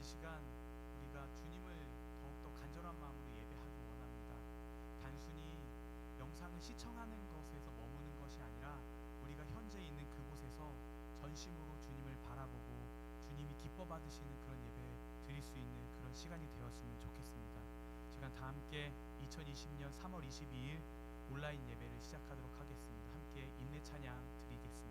시간 우리가 주님을 더욱더 간절한 마음으로 예배하기 원합니다. 단순히 영상을 시청하는 것에서 머무는 것이 아니라 우리가 현재 있는 그곳에서 전심으로 주님을 바라보고 주님이 기뻐 받으시는 그런 예배 드릴 수 있는 그런 시간이 되었으면 좋겠습니다. 시간 다 함께 2020년 3월 22일 온라인 예배를 시작하도록 하겠습니다. 함께 인내 찬양 드리겠습니다.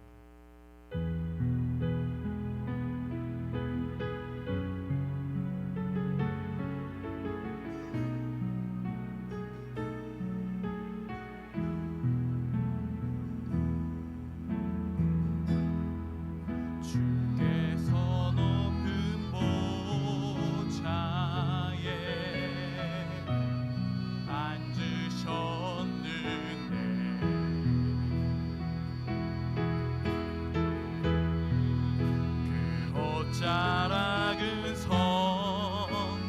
주께서 높은 보좌에 앉으셨는데 그 옷자락은 성전에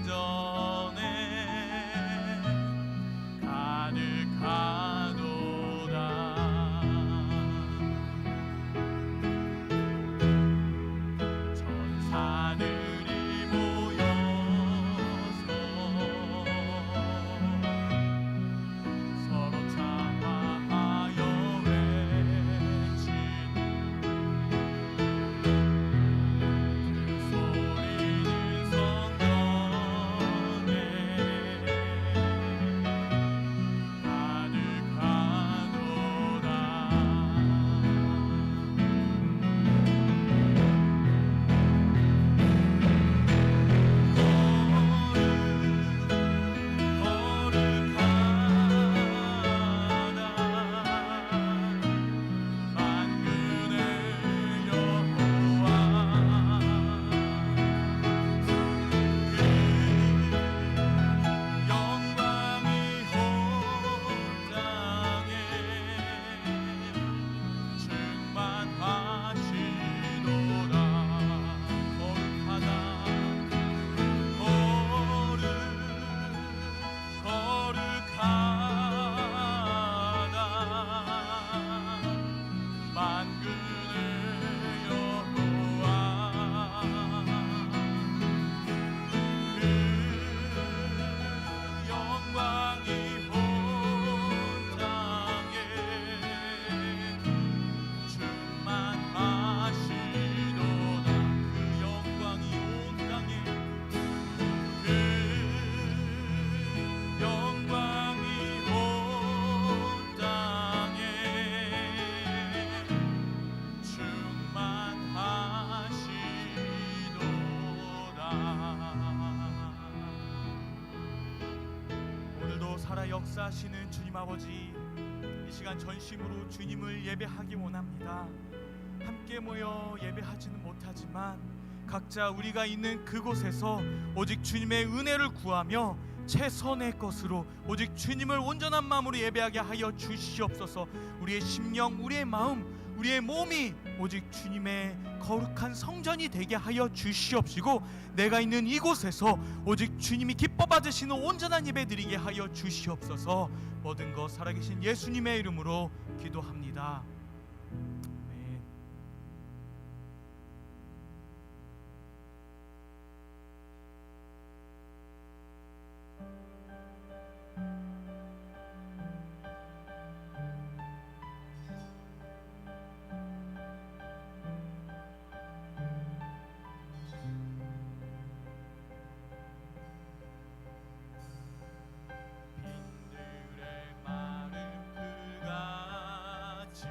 가득하도다. 하늘이 모여서 서로 찬양하여 외치니 그 소리는 성전에 가득하도다. 살아 역사하시는 주님 아버지, 이 시간 전심으로 주님을 예배하기 원합니다. 함께 모여 예배하지는 못하지만 각자 우리가 있는 그곳에서 오직 주님의 은혜를 구하며 최선의 것으로 오직 주님을 온전한 마음으로 예배하게 하여 주시옵소서. 우리의 심령, 우리의 마음, 우리의 몸이 오직 주님의 거룩한 성전이 되게 하여 주시옵시고, 내가 있는 이곳에서 오직 주님이 기뻐 받으시는 온전한 예배 드리게 하여 주시옵소서. 모든 것 살아계신 예수님의 이름으로 기도합니다. 아멘. 빈들의 마른 풀같이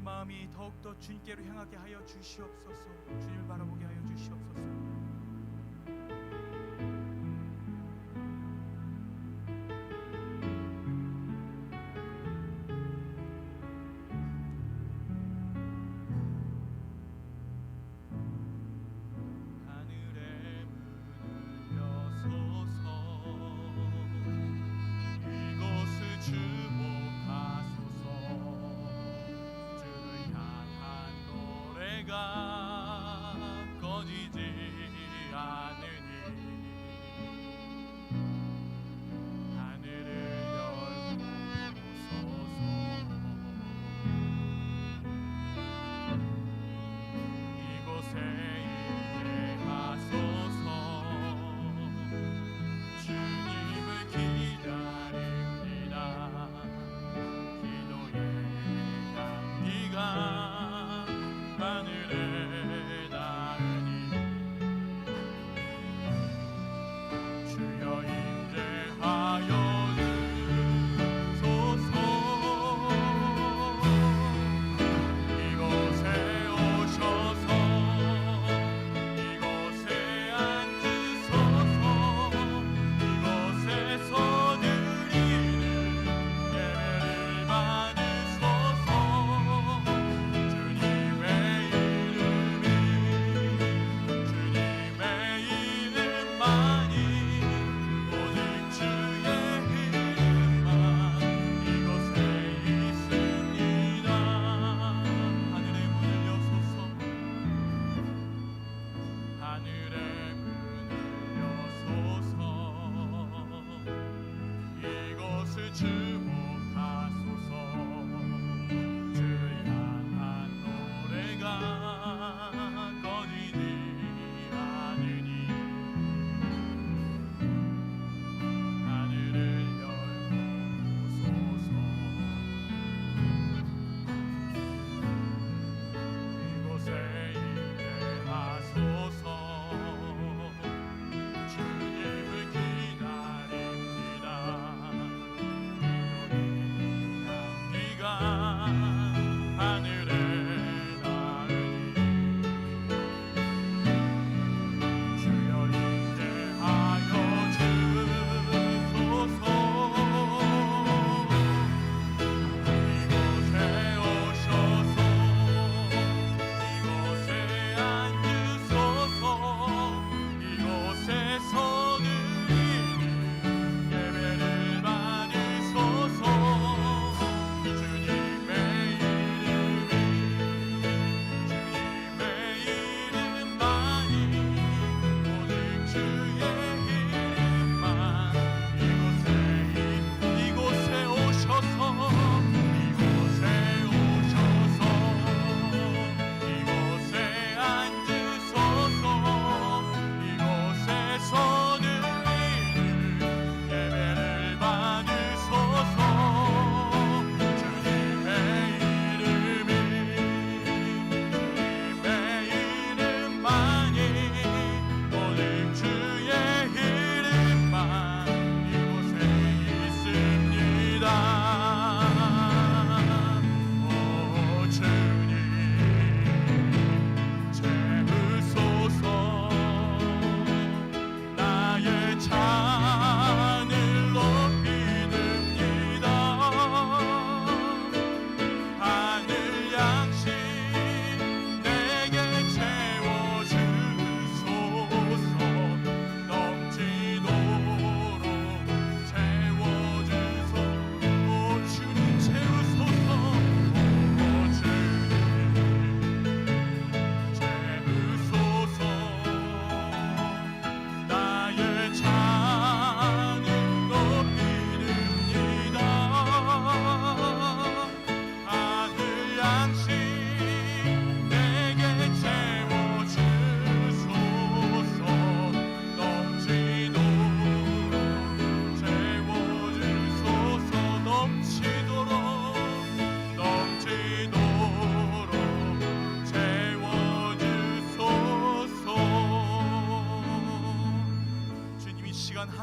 마음이 더욱더 주님께로 향하게 하여 주시옵소서. 주님을 바라보게 하여 주시옵소서. 꺼지지 않으니 하늘을 열고소서. 이곳에 있게 하소서. 주님을 기다립니다. 기도의 향기가 하늘에 닿으니 주여 임재하여 주소서. 이곳에 오셔서 이곳에 앉으소서. 이곳에서 드리는 예배를 받으소서. 주님의 이름만이 오직 주의 이름만 이곳에 있습니다. 하늘의 문을 여소서. 하늘의 문을 여소서. 이곳을 주목하소서. 주를 향한 노래가 꺼지지 않으니 하늘을 열고소서. 이곳에 임재하소서. 주님을 기다립니다.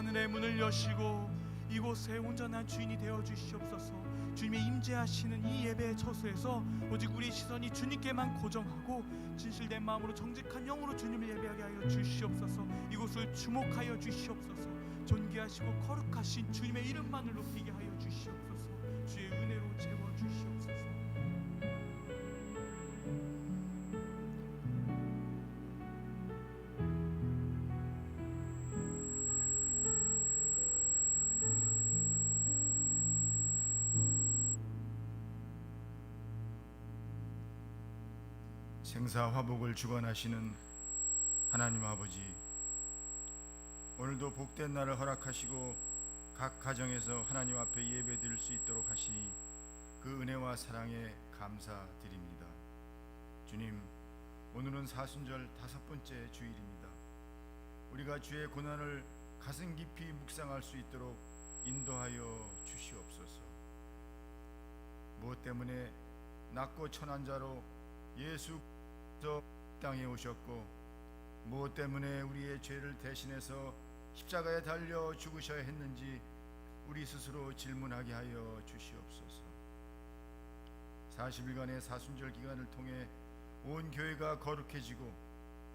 하늘의 문을 여시고 이곳에 온전한 주인이 되어 주시옵소서. 주님의 임재하시는 이 예배의 처소에서 오직 우리 시선이 주님께만 고정하고 진실된 마음으로 정직한 영으로 주님을 예배하게 하여 주시옵소서. 이곳을 주목하여 주시옵소서. 존귀하시고 거룩하신 주님의 이름만을 높이게 하여 주시옵소서. 주의 은혜로 채워 주시옵소서. 생사화복을 주관하시는 하나님 아버지, 오늘도 복된 날을 허락하시고 각 가정에서 하나님 앞에 예배드릴 수 있도록 하시니 그 은혜와 사랑에 감사드립니다. 주님, 오늘은 사순절 5번째 주일입니다. 우리가 주의 고난을 가슴 깊이 묵상할 수 있도록 인도하여 주시옵소서. 무엇 때문에 낮고 천한 자로 예수 땅에 오셨고 무엇 때문에 우리의 죄를 대신해서 십자가에 달려 죽으셔야 했는지 우리 스스로 질문하게 하여 주시옵소서. 40일간의 사순절 기간을 통해 온 교회가 거룩해지고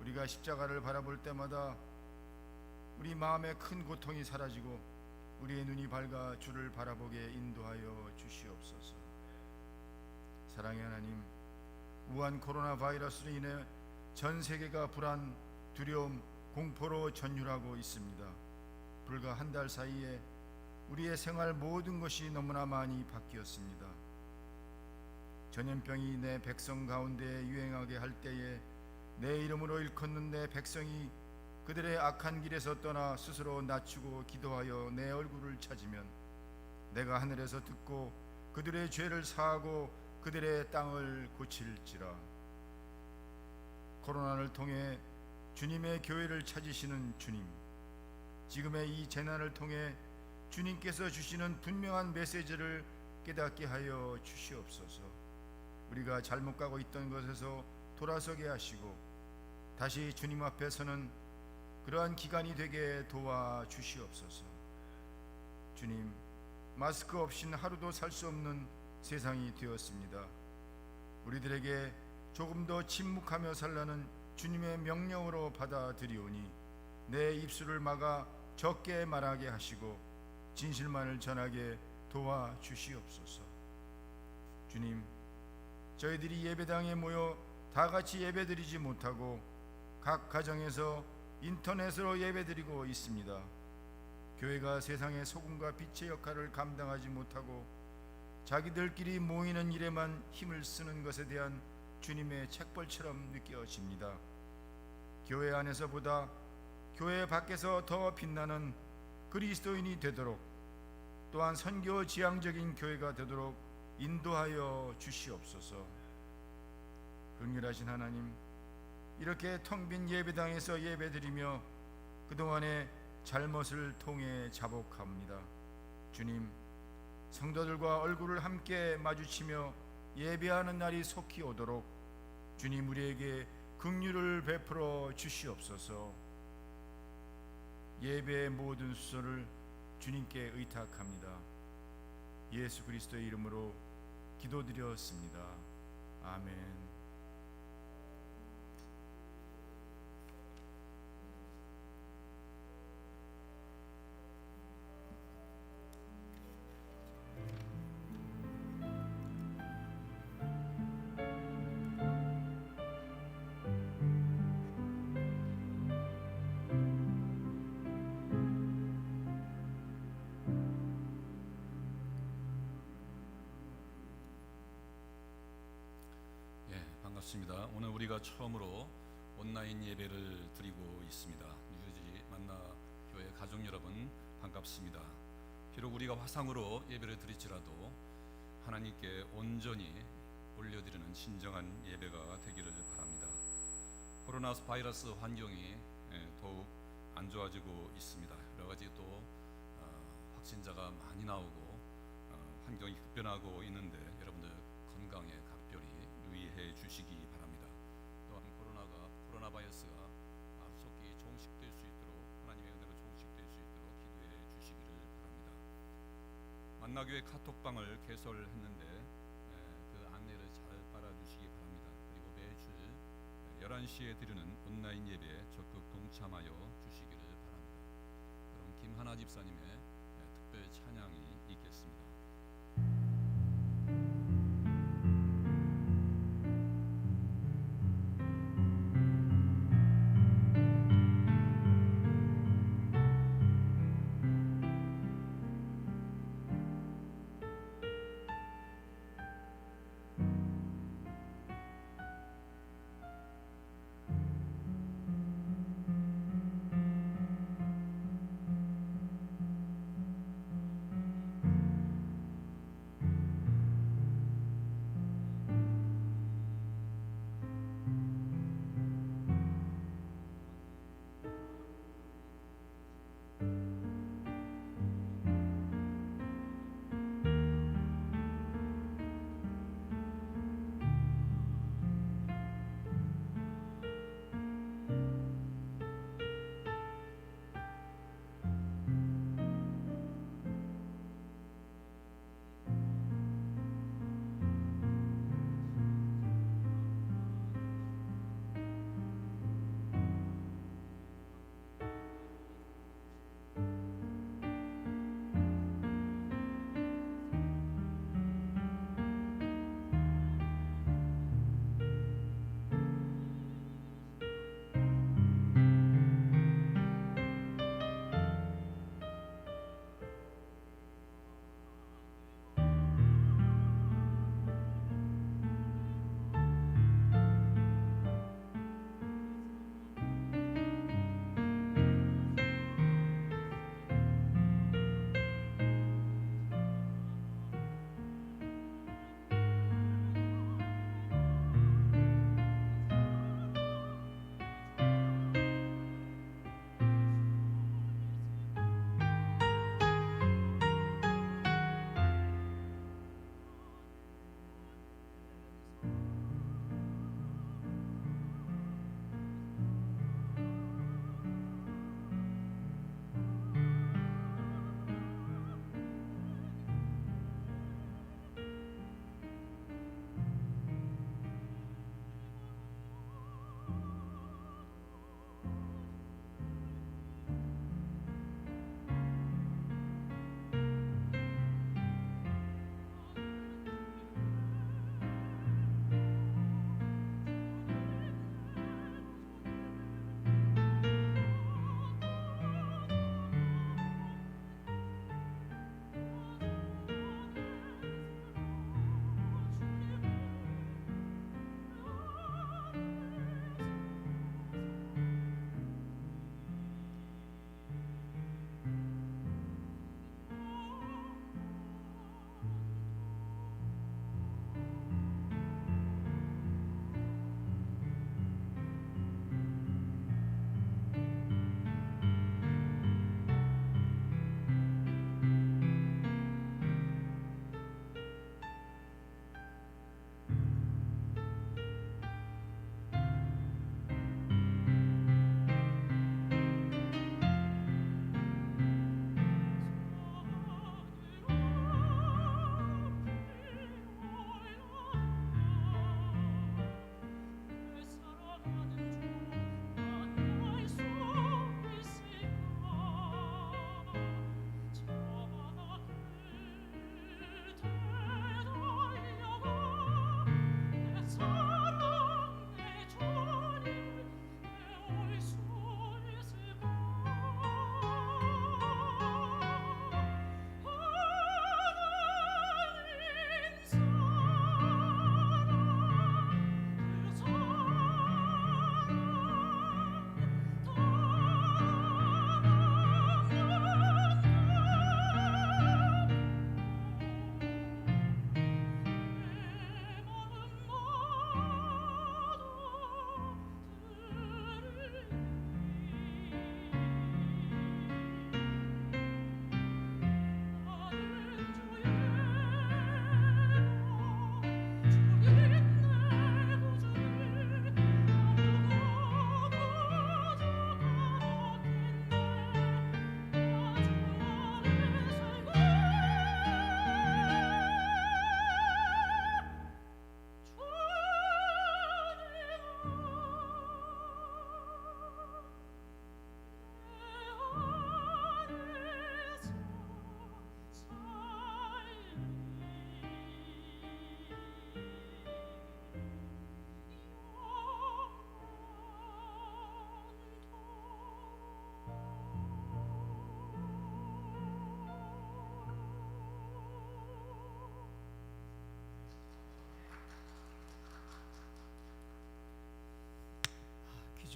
우리가 십자가를 바라볼 때마다 우리 마음의 큰 고통이 사라지고 우리의 눈이 밝아 주를 바라보게 인도하여 주시옵소서. 사랑의 하나님, 우한 코로나 바이러스로 인해 전 세계가 불안, 두려움, 공포로 전율하고 있습니다. 불과 한 달 사이에 우리의 생활 모든 것이 너무나 많이 바뀌었습니다. 전염병이 내 백성 가운데 유행하게 할 때에 내 이름으로 일컫는 내 백성이 그들의 악한 길에서 떠나 스스로 낮추고 기도하여 내 얼굴을 찾으면 내가 하늘에서 듣고 그들의 죄를 사하고 그들의 땅을 고칠지라. 코로나를 통해 주님의 교회를 찾으시는 주님, 지금의 이 재난을 통해 주님께서 주시는 분명한 메시지를 깨닫게 하여 주시옵소서. 우리가 잘못 가고 있던 것에서 돌아서게 하시고 다시 주님 앞에 서는 그러한 기간이 되게 도와주시옵소서. 주님, 마스크 없이는 하루도 살 수 없는 세상이 되었습니다. 우리들에게 조금 더 침묵하며 살라는 주님의 명령으로 받아들이오니 내 입술을 막아 적게 말하게 하시고 진실만을 전하게 도와주시옵소서. 주님, 저희들이 예배당에 모여 다 같이 예배드리지 못하고 각 가정에서 인터넷으로 예배드리고 있습니다. 교회가 세상의 소금과 빛의 역할을 감당하지 못하고 자기들끼리 모이는 일에만 힘을 쓰는 것에 대한 주님의 책벌처럼 느껴집니다. 교회 안에서보다 교회 밖에서 더 빛나는 그리스도인이 되도록, 또한 선교 지향적인 교회가 되도록 인도하여 주시옵소서. 긍휼하신 하나님, 이렇게 텅 빈 예배당에서 예배드리며 그동안의 잘못을 통해 자복합니다. 주님, 성도들과 얼굴을 함께 마주치며 예배하는 날이 속히 오도록 주님 우리에게 긍휼을 베풀어 주시옵소서. 예배의 모든 수소를 주님께 의탁합니다. 예수 그리스도의 이름으로 기도드렸습니다. 아멘. 반갑습니다. 오늘 우리가 처음으로 온라인 예배를 드리고 있습니다. 뉴저지 만나 교회 가족 여러분 반갑습니다. 비록 우리가 화상으로 예배를 드릴지라도 하나님께 온전히 올려드리는 진정한 예배가 되기를 바랍니다. 코로나 바이러스 환경이 더욱 안 좋아지고 있습니다. 여러 가지 또 확진자가 많이 나오고 환경이 급변하고 있는데 여러분들 건강에 각별히 유의해 주시기 바랍니다. 또한 코로나 바이러스가 속히 종식될 수 있도록 하나님의 은혜로 종식될 수 있도록 기도해 만나교회 카톡방을 개설했는데 그 안내를 잘 따라주시기 바랍니다. 그리고 매주 11시에 드리는 온라인 예배에 적극 동참하여 주시기를 바랍니다. 그럼 김하나 집사님의 특별 찬양이 있겠습니다.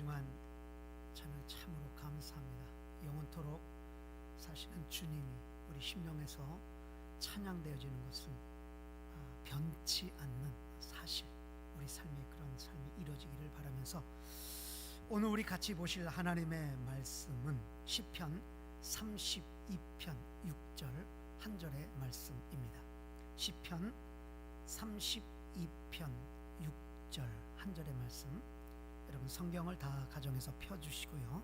동안 저는 참으로 감사합니다. 영원토록 사실은 주님이 우리 심령에서 찬양되어지는 것은 변치 않는 사실, 우리 삶에 그런 삶이 이루어지기를 바라면서 오늘 우리 같이 보실 하나님의 말씀은 시편 32편 6절 한 절의 말씀입니다. 시편 32편 6절 한 절의 말씀, 여러분 성경을 다 가정에서 펴주시고요.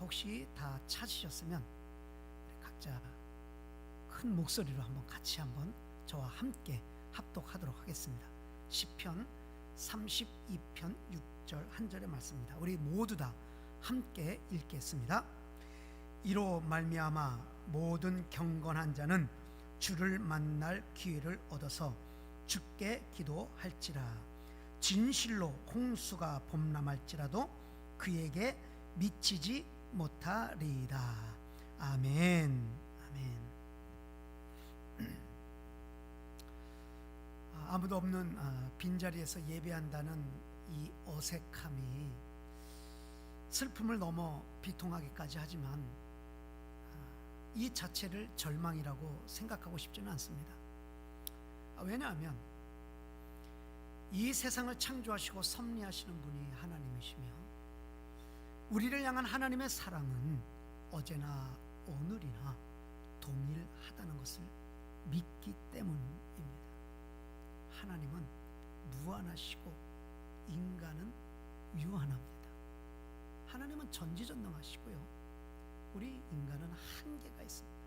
혹시 다 찾으셨으면 각자 큰 목소리로 한번 저와 함께 합독하도록 하겠습니다. 시편 32편 6절 한 절의 말씀입니다. 우리 모두 다 함께 읽겠습니다. 이로 말미암아 모든 경건한 자는 주를 만날 기회를 얻어서 주께 기도할지라. 진실로 홍수가 범람할지라도 그에게 미치지 못하리이다. 아멘. 아멘. 아무도 없는 빈자리에서 예배한다는 이 어색함이 슬픔을 넘어 비통하기까지 하지만 이 자체를 절망이라고 생각하고 싶지는 않습니다. 왜냐하면 이 세상을 창조하시고 섭리하시는 분이 하나님이시며 우리를 향한 하나님의 사랑은 어제나 오늘이나 동일하다는 것을 믿기 때문입니다. 하나님은 무한하시고 인간은 유한합니다. 하나님은 전지전능하시고요, 우리 인간은 한계가 있습니다.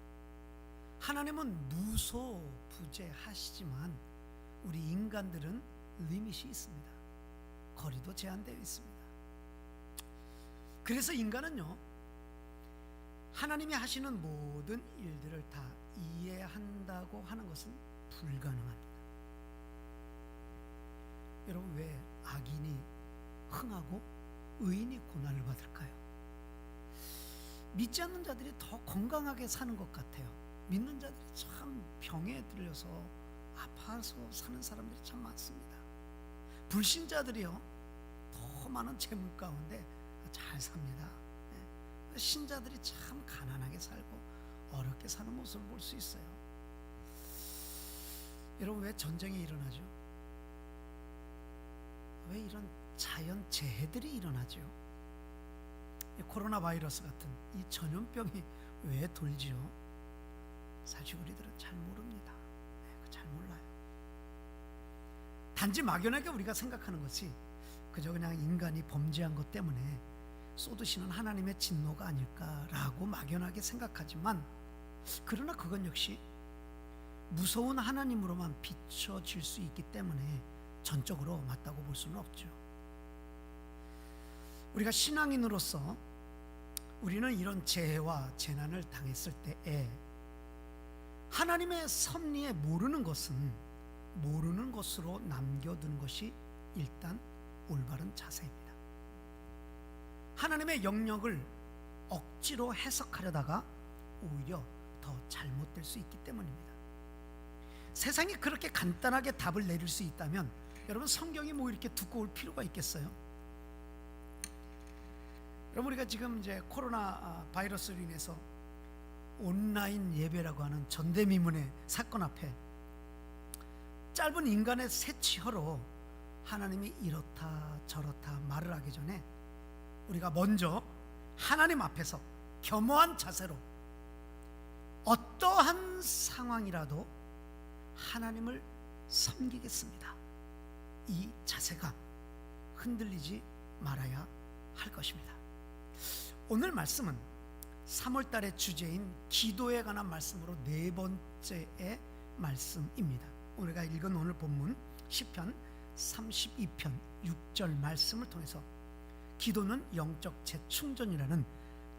하나님은 무소부재하시지만 우리 인간들은 리밋이 있습니다. 거리도 제한되어 있습니다. 그래서 인간은요, 하나님이 하시는 모든 일들을 다 이해한다고 하는 것은 불가능합니다. 여러분, 왜 악인이 흥하고 의인이 고난을 받을까요? 믿지 않는 자들이 더 건강하게 사는 것 같아요. 믿는 자들이 참 병에 들려서 아파서 사는 사람들이 참 많습니다. 불신자들이요, 더 많은 재물 가운데 잘 삽니다. 신자들이 참 가난하게 살고 어렵게 사는 모습을 볼 수 있어요. 여러분, 왜 전쟁이 일어나죠? 왜 이런 자연 재해들이 일어나죠? 코로나 바이러스 같은 이 전염병이 왜 돌지요? 사실 우리들은 잘 모릅니다. 잘 몰라요. 단지 막연하게 우리가 생각하는 것이 그저 그냥 인간이 범죄한 것 때문에 쏟으시는 하나님의 진노가 아닐까라고 막연하게 생각하지만, 그러나 그건 역시 무서운 하나님으로만 비춰질 수 있기 때문에 전적으로 맞다고 볼 수는 없죠. 우리가 신앙인으로서 우리는 이런 재해와 재난을 당했을 때에 하나님의 섭리에 모르는 것은 모르는 것으로 남겨두는 것이 일단 올바른 자세입니다. 하나님의 영역을 억지로 해석하려다가 오히려 더 잘못될 수 있기 때문입니다. 세상이 그렇게 간단하게 답을 내릴 수 있다면 여러분, 성경이 뭐 이렇게 두꺼울 필요가 있겠어요? 여러분, 우리가 지금 이제 코로나 바이러스로 인해서 온라인 예배라고 하는 전대미문의 사건 앞에 짧은 인간의 새치혀로 하나님이 이렇다 저렇다 말을 하기 전에 우리가 먼저 하나님 앞에서 겸허한 자세로 어떠한 상황이라도 하나님을 섬기겠습니다, 이 자세가 흔들리지 말아야 할 것입니다. 오늘 말씀은 3월달의 주제인 기도에 관한 말씀으로 네 번째의 말씀입니다. 우리가 읽은 오늘 본문 시편 32편 6절 말씀을 통해서 기도는 영적 재충전이라는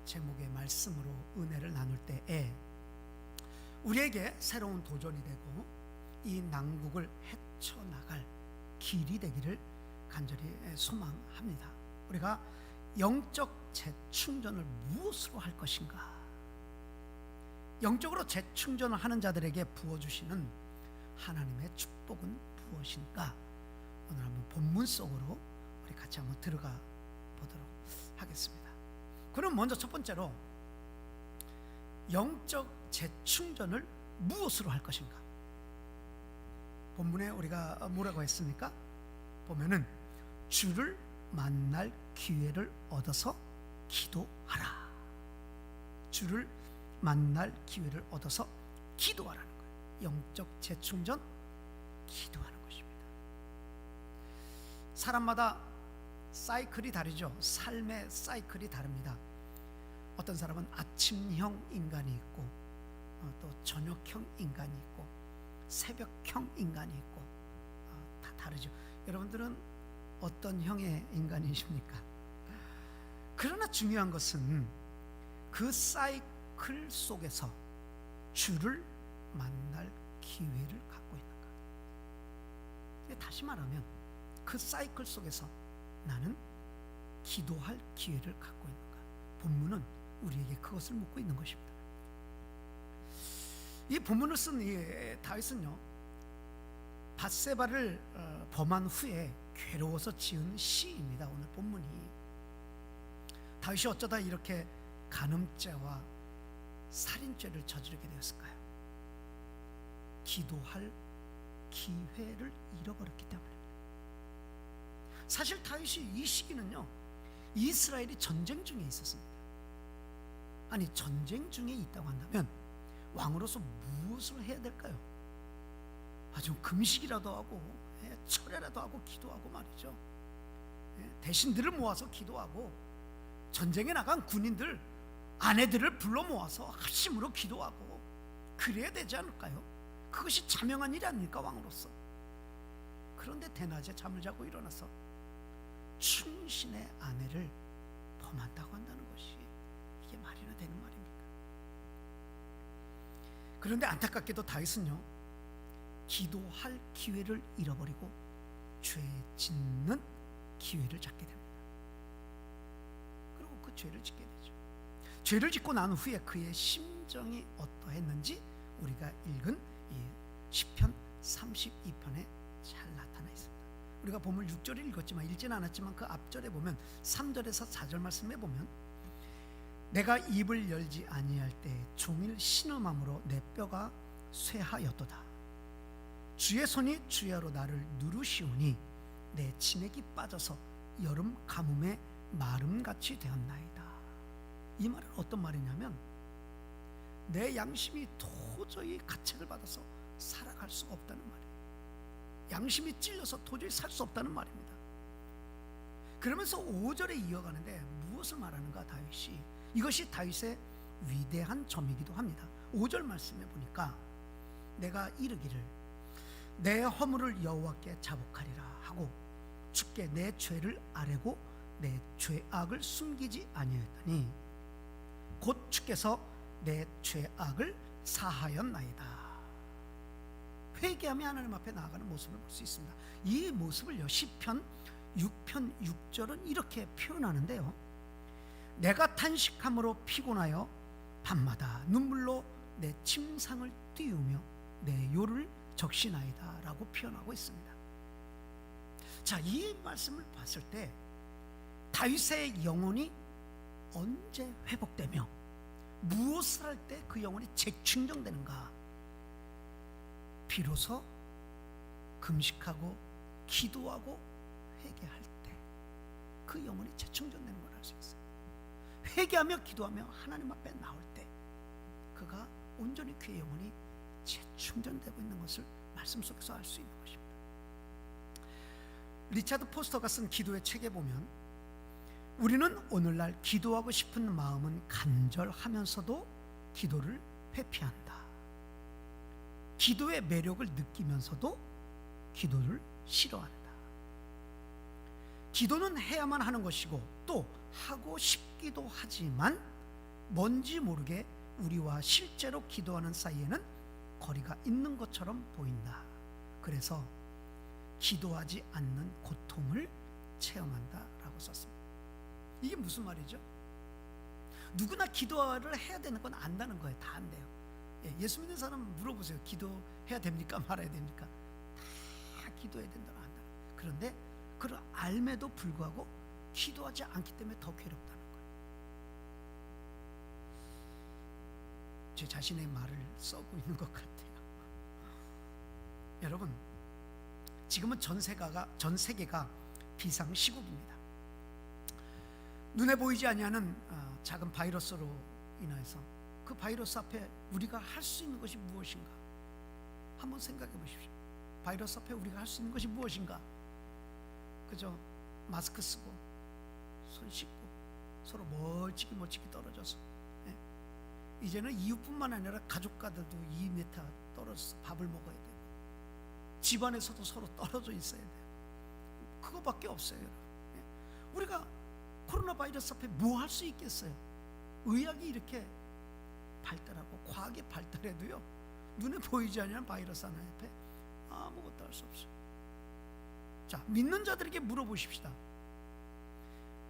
제목의 말씀으로 은혜를 나눌 때에 우리에게 새로운 도전이 되고 이 난국을 헤쳐나갈 길이 되기를 간절히 소망합니다. 우리가 영적 재충전을 무엇으로 할 것인가? 영적으로 재충전을 하는 자들에게 부어주시는 하나님의 축복은 무엇인가? 오늘 한번 본문 속으로 우리 같이 한번 들어가 보도록 하겠습니다. 그럼 먼저 첫 번째로 영적 재충전을 무엇으로 할 것인가? 본문에 우리가 뭐라고 했습니까? 보면은 주를 만날 기회를 얻어서 기도하라. 주를 만날 기회를 얻어서 기도하라는 거예요. 영적 재충전, 기도하는 것입니다. 사람마다 사이클이 다르죠. 삶의 사이클이 다릅니다. 어떤 사람은 아침형 인간이 있고 또 저녁형 인간이 있고 새벽형 인간이 있고 다 다르죠. 여러분들은 어떤 형의 인간이십니까? 그러나 중요한 것은 그 사이클 속에서 주를 만날 기회를 갖고 있는가. 다시 말하면 그 사이클 속에서 나는 기도할 기회를 갖고 있는가. 본문은 우리에게 그것을 묻고 있는 것입니다. 이 본문을 쓴 다윗은요, 밧세바를 범한 후에 괴로워서 지은 시입니다. 오늘 본문이. 다윗이 어쩌다 이렇게 간음죄와 살인죄를 저지르게 되었을까요? 기도할 기회를 잃어버렸기 때문입니다. 사실 다윗이 이 시기는요, 이스라엘이 전쟁 중에 있었습니다. 아니, 전쟁 중에 있다고 한다면 왕으로서 무엇을 해야 될까요? 좀 금식이라도 하고 철회라도 하고 기도하고 말이죠. 대신들을 모아서 기도하고 전쟁에 나간 군인들 아내들을 불러 모아서 합심으로 기도하고 그래야 되지 않을까요? 그것이 자명한 일 아닙니까, 왕으로서. 그런데 대낮에 잠을 자고 일어나서 충신의 아내를 범한다고 한다는 것이 이게 말이나 되는 말입니까? 그런데 안타깝게도 다윗은요, 기도할 기회를 잃어버리고 죄 짓는 기회를 잡게 됩니다. 그리고 그 죄를 짓게 되죠. 죄를 짓고 난 후에 그의 심정이 어떠했는지 우리가 읽은 이 시편 32편에 잘 나타나 있습니다. 우리가 본문 6절을 읽었지만 읽지는 않았지만 그 앞절에 보면 3절에서 4절 말씀에 보면 내가 입을 열지 아니할 때 종일 신음함으로 내 뼈가 쇠하였도다. 주의 손이 주야로 나를 누르시오니 내 진액이 빠져서 여름 가뭄에 마름같이 되었나이다. 이 말은 어떤 말이냐면 내 양심이 도저히 가책을 받아서 살아갈 수가 없다는 말이에요. 양심이 찔려서 도저히 살 수 없다는 말입니다. 그러면서 5절에 이어가는데 무엇을 말하는가 다윗이. 이것이 다윗의 위대한 점이기도 합니다. 5절 말씀에 보니까 내가 이르기를 내 허물을 여호와께 자복하리라 하고 주께 내 죄를 아뢰고 내 죄악을 숨기지 아니하였더니 곧 주께서 내 죄악을 사하였나이다. 회개하며 하나님 앞에 나아가는 모습을 볼 수 있습니다. 이 모습을요, 시편 6편 6절은 이렇게 표현하는데요, 내가 탄식함으로 피곤하여 밤마다 눈물로 내 침상을 띄우며 내 요를 적시나이다 라고 표현하고 있습니다. 자, 이 말씀을 봤을 때 다윗의 영혼이 언제 회복되며 무엇을 할 때 그 영혼이 재충전되는가? 비로소 금식하고 기도하고 회개할 때 그 영혼이 재충전되는 걸 알 수 있어요. 회개하며 기도하며 하나님 앞에 나올 때 그가 온전히 그의 영혼이 재충전되고 있는 것을 말씀 속에서 알 수 있는 것입니다. 리차드 포스터가 쓴 기도의 책에 보면 우리는 오늘날 기도하고 싶은 마음은 간절하면서도 기도를 회피한다. 기도의 매력을 느끼면서도 기도를 싫어한다. 기도는 해야만 하는 것이고 또 하고 싶기도 하지만 뭔지 모르게 우리와 실제로 기도하는 사이에는 거리가 있는 것처럼 보인다. 그래서 기도하지 않는 고통을 체험한다라고 썼습니다. 이게 무슨 말이죠? 누구나 기도를 해야 되는 건 안다는 거예요. 다 안돼요. 예수 믿는 사람 물어보세요. 기도해야 됩니까? 말아야 됩니까? 다 기도해야 된다고 한다. 그런데 그걸 알매도 불구하고 기도하지 않기 때문에 더 괴롭다는 거예요. 제 자신의 말을 써고 있는 것 같아요. 여러분, 지금은 전 세계가 비상시국입니다. 눈에 보이지 아니하는 작은 바이러스로 인해서 그 바이러스 앞에 우리가 할 수 있는 것이 무엇인가? 한번 생각해 보십시오. 바이러스 앞에 우리가 할 수 있는 것이 무엇인가? 그저 마스크 쓰고 손 씻고 서로 멀찍이 떨어져서, 이제는 이웃뿐만 아니라 가족과도 2m 떨어져서 밥을 먹어야 되고, 집안에서도 서로 떨어져 있어야 돼요. 그거밖에 없어요, 여러분. 우리가 코로나 바이러스 앞에 뭐 할 수 있겠어요? 의학이 이렇게 발달하고 과학이 발달해도요, 눈에 보이지 않는 바이러스 하나 앞에 아무것도 할 수 없어요. 자, 믿는 자들에게 물어보십시다.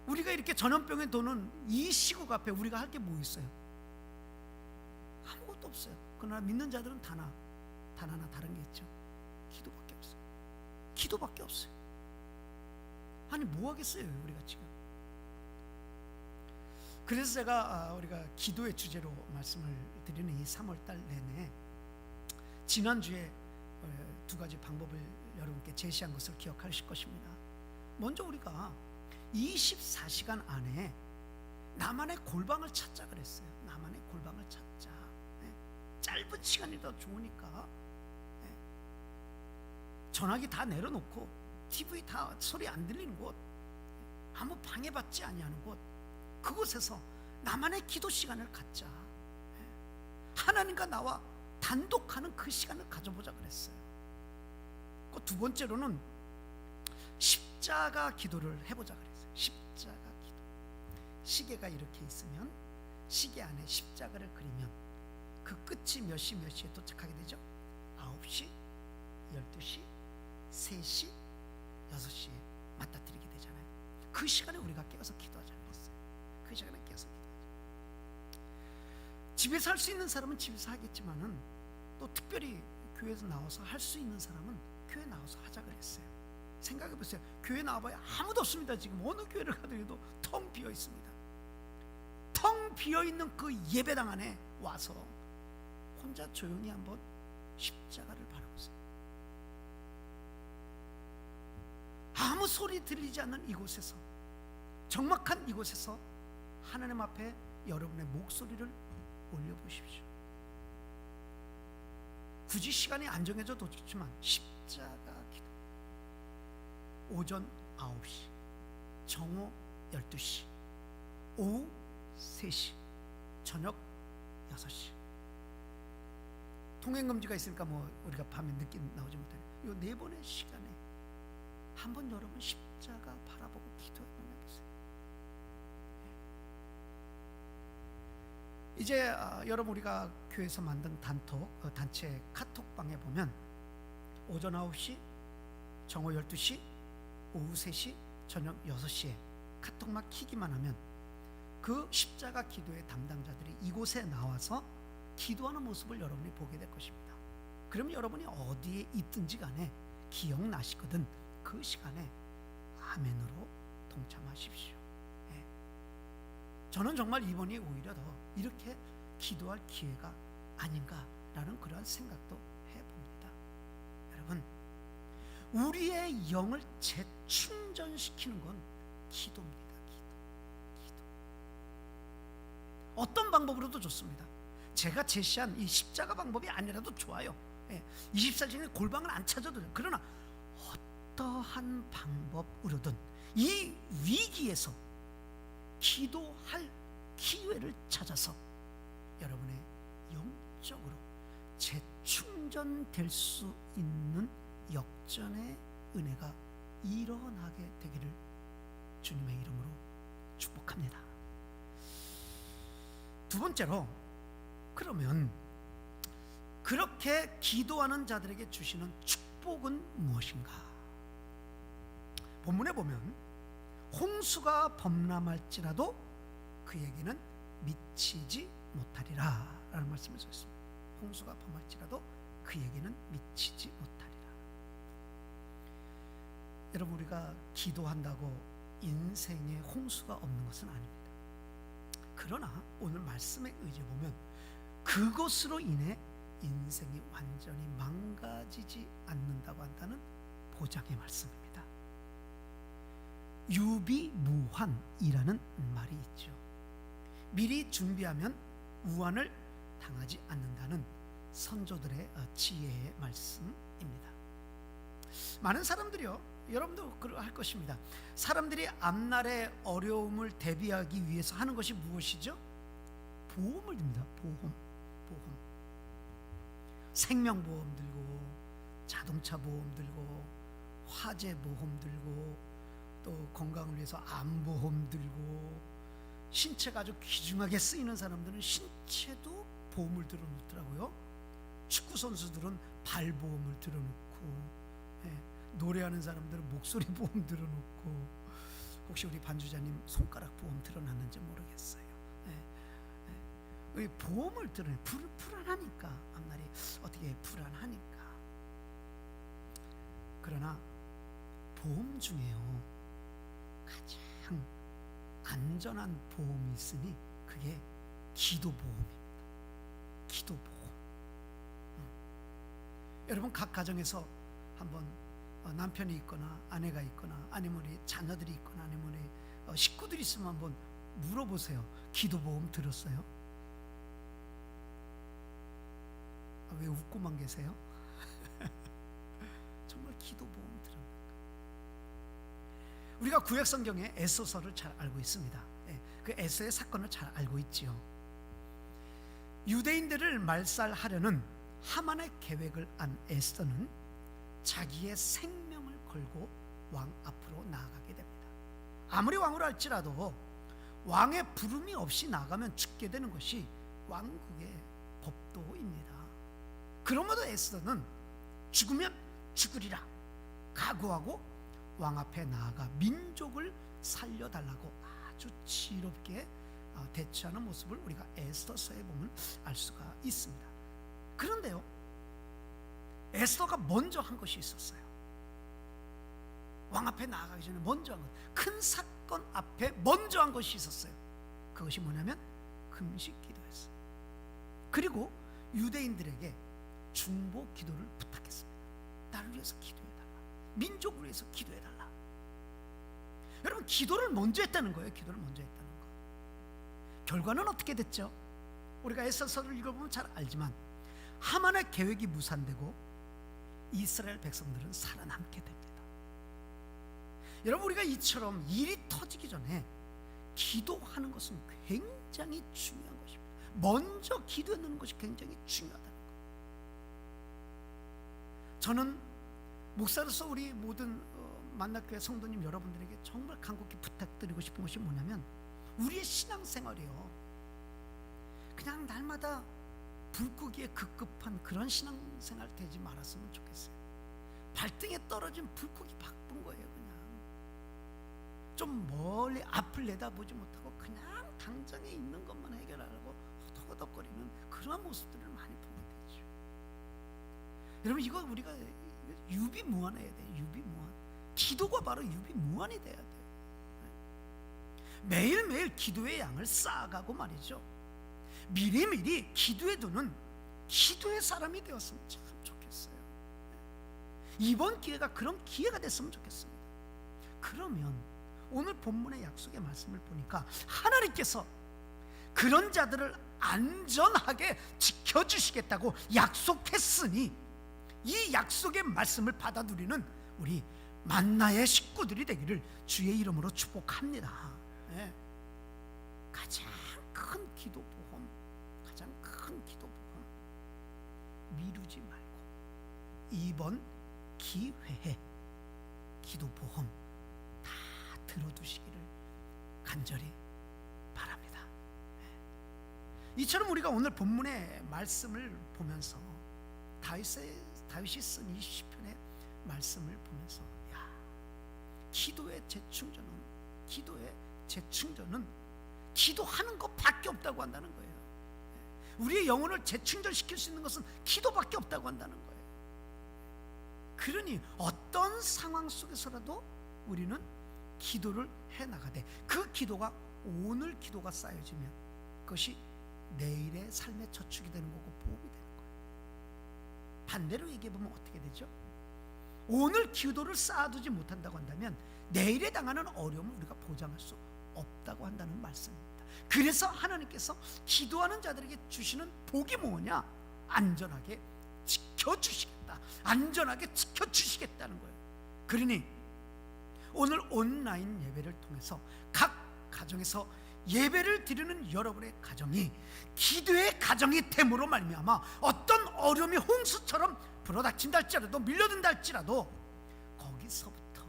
우리가 이렇게 전염병에 도는 이 시국 앞에 우리가 할 게 뭐 있어요? 아무것도 없어요. 그러나 믿는 자들은 단 하나 다른 게 있죠. 기도밖에 없어요. 기도밖에 없어요. 아니 뭐 하겠어요, 우리가 지금. 그래서 제가 우리가 기도의 주제로 말씀을 드리는 이 3월달 내내 지난주에 두 가지 방법을 여러분께 제시한 것을 기억하실 것입니다. 먼저 우리가 24시간 안에 나만의 골방을 찾자 그랬어요. 나만의 골방을 찾자. 짧은 시간이 더 좋으니까 전화기 다 내려놓고 TV 다 소리 안 들리는 곳, 아무 방해받지 아니하는 곳, 그곳에서 나만의 기도 시간을 갖자. 하나님과 나와 단독하는 그 시간을 가져보자 그랬어요. 그 두 번째로는 십자가 기도를 해보자 그랬어요. 십자가 기도. 시계가 이렇게 있으면 시계 안에 십자가를 그리면 그 끝이 몇 시에 도착하게 되죠? 9시, 12시, 3시, 6시에 맞닥뜨리게 되잖아요. 그 시간에 우리가 깨어서 기도하자 그랬어요. 그 시간에 깨어서 기도하자. 집에서 할 수 있는 사람은 집에서 하겠지만은 또 특별히 교회에서 나와서 할 수 있는 사람은 교회 나와서 하자 그랬어요. 생각해 보세요. 교회 나와봐야 아무도 없습니다. 지금 어느 교회를 가더라도 텅 비어 있습니다. 텅 비어 있는 그 예배당 안에 와서 혼자 조용히 한번 십자가를 바라보세요. 아무 소리 들리지 않는 이곳에서, 적막한 이곳에서 하나님 앞에 여러분의 목소리를 올려보십시오. 굳이 시간이 안 정해져도 좋지만 십자가 기도. 오전 9시, 정오 12시, 오후 3시, 저녁 6시. 통행금지가 있으니까 뭐 우리가 밤에 늦게 나오지 못하네. 이 4번의 시간에 한번 여러분 십자가 바라보고 기도해 보세요. 이제 여러분 우리가 교회에서 만든 단체 카톡방에 보면 오전 9시, 정오 12시, 오후 3시, 저녁 6시에 카톡만 키기만 하면 그 십자가 기도의 담당자들이 이곳에 나와서 기도하는 모습을 여러분이 보게 될 것입니다. 그럼 여러분이 어디에 있든지 간에 기억나시거든 그 시간에 아멘으로 동참하십시오. 저는 정말 이번이 오히려 더 이렇게 기도할 기회가 아닌가라는 그러한 생각도 해봅니다. 여러분, 우리의 영을 재충전시키는 건 기도입니다. 기도. 어떤 방법으로도 좋습니다. 제가 제시한 이 십자가 방법이 아니라도 좋아요. 24시간에 골방을 안 찾아도 돼요. 그러나 어떠한 방법으로든 이 위기에서 기도할 기회를 찾아서 여러분의 영적으로 재충전될 수 있는 역전의 은혜가 일어나게 되기를 주님의 이름으로 축복합니다. 두 번째로, 그러면 그렇게 기도하는 자들에게 주시는 축복은 무엇인가? 본문에 보면 홍수가 범람할지라도 그에게는 미치지 못하리라 라는 말씀을 써 있습니다. 홍수가 범할지라도 그에게는 미치지 못하리라. 여러분, 우리가 기도한다고 인생에 홍수가 없는 것은 아닙니다. 그러나 오늘 말씀에 의지해 보면 그것으로 인해 인생이 완전히 망가지지 않는다고 한다는 보장의 말씀입니다. 유비무환이라는 말이 있죠. 미리 준비하면 우환을 당하지 않는다는 선조들의 지혜의 말씀입니다. 많은 사람들이요, 여러분도 할 것입니다. 사람들이 앞날의 어려움을 대비하기 위해서 하는 것이 무엇이죠? 보험을 듭니다. 보험. 생명보험 들고, 자동차 보험 들고, 화재 보험 들고, 또 건강을 위해서 암보험 들고, 신체가 아주 귀중하게 쓰이는 사람들은 신체도 보험을 들어놓더라고요. 축구 선수들은 발보험을 들어놓고, 노래하는 사람들은 목소리 보험 들어놓고, 혹시 우리 반주자님 손가락 보험 들어놨는지 모르겠어요. 보험을 들어요. 불안하니까, 앞날이 어떻게 불안하니까. 그러나 보험 중에요, 가장 안전한 보험이 있으니 그게 기도보험입니다. 기도보험. 여러분, 각 가정에서 한번 남편이 있거나 아내가 있거나 아니면 우리 자녀들이 있거나 아니면 우리 식구들이 있으면 한번 물어보세요. 기도보험 들었어요? 왜 웃고만 계세요? 정말 기도보험 들었는가? 우리가 구약성경에 에스더서를 잘 알고 있습니다. 그 에스더의 사건을 잘 알고 있지요. 유대인들을 말살하려는 하만의 계획을 안 에스더는 자기의 생명을 걸고 왕 앞으로 나아가게 됩니다. 아무리 왕으로 할지라도 왕의 부름이 없이 나가면 죽게 되는 것이 왕국의 법도입니다. 그러므로 에스더는 죽으면 죽으리라 각오하고 왕 앞에 나아가 민족을 살려달라고 아주 지혜롭게 대처하는 모습을 우리가 에스더서에 보면 알 수가 있습니다. 그런데요, 에스더가 먼저 한 것이 있었어요. 왕 앞에 나아가기 전에 먼저 한 것, 큰 사건 앞에 먼저 한 것이 있었어요. 그것이 뭐냐면 금식 기도였어요. 그리고 유대인들에게 중보 기도를 부탁했습니다. 나를 위해서 기도해달라, 민족을 위해서 기도해달라. 여러분, 기도를 먼저 했다는 거예요. 기도를 먼저 했다는 거. 결과는 어떻게 됐죠? 우리가 에스더서를 읽어보면 잘 알지만 하만의 계획이 무산되고 이스라엘 백성들은 살아남게 됩니다. 여러분, 우리가 이처럼 일이 터지기 전에 기도하는 것은 굉장히 중요한 것입니다. 먼저 기도하는 것이 굉장히 중요하다는 것. 저는 목사로서 우리 모든 만나교회 성도님 여러분들에게 정말 간곡히 부탁드리고 싶은 것이 뭐냐면, 우리의 신앙생활이요, 그냥 날마다 불고기에 급급한 그런 신앙생활 되지 말았으면 좋겠어요. 발등에 떨어진 불고기 바쁜 거예요. 그냥 좀 멀리 앞을 내다보지 못하고 그냥 당장에 있는 것만 해결하려고 허덕허덕거리는 그러한 모습들을 많이 보게 되죠. 여러분, 이거 우리가 유비무환해야 돼요. 유비무환. 기도가 바로 유비무환이 돼야 돼요. 매일매일 기도의 양을 쌓아가고 말이죠, 미리미리 기도에 두는 기도의 사람이 되었으면 참 좋겠어요. 이번 기회가 그런 기회가 됐으면 좋겠습니다. 그러면 오늘 본문의 약속의 말씀을 보니까 하나님께서 그런 자들을 안전하게 지켜주시겠다고 약속했으니 이 약속의 말씀을 받아 누리는 우리 만나의 식구들이 되기를 주의 이름으로 축복합니다. 네. 가장 큰 기도보험, 가장 큰 기도보험 미루지 말고 이번 기회에 기도보험 다 들어두시기를 간절히 바랍니다. 이처럼 우리가 오늘 본문의 말씀을 보면서 다윗이 쓴 이 시편의 말씀을 보면서, 야, 기도의 재충전은 기도하는 것밖에 없다고 한다는 거예요. 우리의 영혼을 재충전시킬 수 있는 것은 기도밖에 없다고 한다는 거예요. 그러니 어떤 상황 속에서라도 우리는 기도를 해나가되 그 기도가 오늘 기도가 쌓여지면 그것이 내일의 삶의 저축이 되는 거고 보험이 되는 거예요. 반대로 얘기해보면 어떻게 되죠? 오늘 기도를 쌓아두지 못한다고 한다면 내일에 당하는 어려움을 우리가 보장할 수 없다고 한다는 말씀입니다. 그래서 하나님께서 기도하는 자들에게 주시는 복이 뭐냐? 안전하게 지켜주시겠다, 안전하게 지켜주시겠다는 거예요. 그러니 오늘 온라인 예배를 통해서 각 가정에서 예배를 드리는 여러분의 가정이 기도의 가정이 됨으로 말미암아 어떤 어려움이 홍수처럼 불어닥친다 할지라도, 밀려든다 할지라도 거기서부터